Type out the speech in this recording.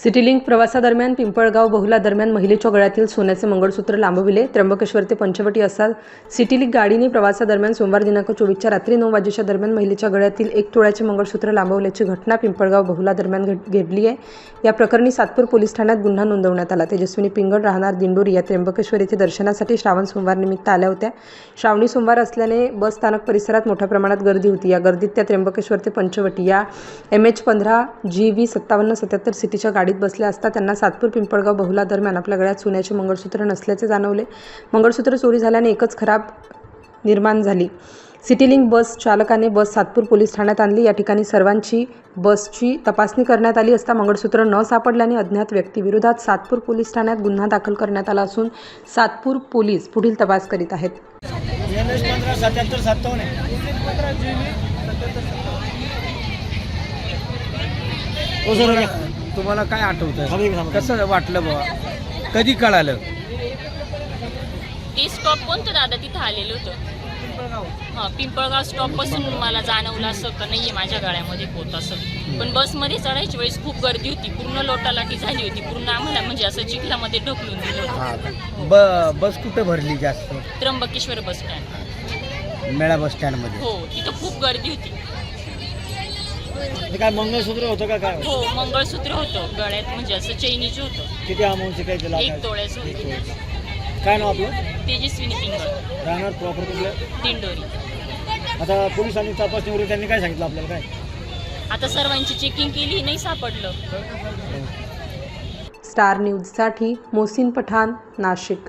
सिटीलिंक प्रवासादरम्यान पिंपळगाव बहुला दरम्यान महिलेच्या गळ्यातील सोन्याचे मंगळसूत्र लांबविले. त्र्यंबकेश्वर ते पंचवटी असा सिटीलिंक गाडीने प्रवासादरम्यान सोमवार दिनांक 24च्या रात्री 9 वाजेच्या दरम्यान महिलेच्या गळ्यातील 1 तोळ्याचे मंगळसूत्र लांबवल्याची घटना पिंपळगाव बहुला दरम्यान घडली आहे. या प्रकरणी सातपूर पोलीस ठाण्यात गुन्हा नोंदवण्यात आला. तेजस्विनी पिंगळ राहणार दिंडोरी या त्र्यंबकेश्वर येथे दर्शनासाठी श्रावण सोमवार निमित्त आल्या होत्या. श्रावणी सोमवार असल्याने बस स्थानक परिसरात मोठ्या प्रमाणात गर्दी होती. या गर्दीत त्या त्र्यंबकेश्वर ते पंचवटी या MH15 GV 5777 सिटीच्या गाडीत बसल्या असता त्यांना सातपूर पिंपळगाव बहुला दरम्यान आपल्या गळ्यात सोन्याचे मंगळसूत्र नसल्याचे जाणवले. मंगळसूत्र चोरी झाल्याने एकच खराब निर्माण झाली. सिटीलिंक बस चालकाने बस सातपूर पोलीस ठाण्यात आणली. या ठिकाणी सर्वांची बसची तपासणी करण्यात आली असता मंगळसूत्र न सापडल्याने अज्ञात व्यक्तीविरोधात सातपूर पोलीस ठाण्यात गुन्हा दाखल करण्यात आला असून सातपूर पोलीस पुढील तपास करीत आहेत. तुम्हाला काय आठवतं, कसं वाटलं बाबा, कधी कळालं? ते स्टॉप कोणतं दादा तिथं आलेलं होतं? हां, पिंपळगाव स्टॉपपासून मला जाणवलं असं का नाही आहे माझ्या गाड्यामध्ये पोत असं. पण बसमध्ये चढायच्या वेळेस खूप गर्दी होती, पूर्ण लोटालाटी झाली होती, पूर्ण आम्हाला म्हणजे असं चिखलामध्ये ढकलून दिलं होतं. बस कुठे भरली जास्त? त्र्यंबकेश्वर बस स्टँड, मेळा बस स्टँडमध्ये. हो, तिथं खूप गर्दी होती. काय मंगळसूत्र होतं का काय? हो, मंगळसूत्र होतं गळ्यात, म्हणजे असं चैनीचं होतं. किती अमाऊंटचे काय त्याला? 1 तोळ्याचं होतं. काय नाव आपलं? तेजस्विनी पिंगळ, राहणार प्रॉपर कुठलं? दिंडोरी. आता पोलिसांनी तपासणी वगैरे त्यांनी काय सांगितलं आपल्याला? काय आता सर्वांची चेकिंग केली, नाही सापडलं. स्टार न्यूजसाठी मोहसिन पठाण, नाशिक.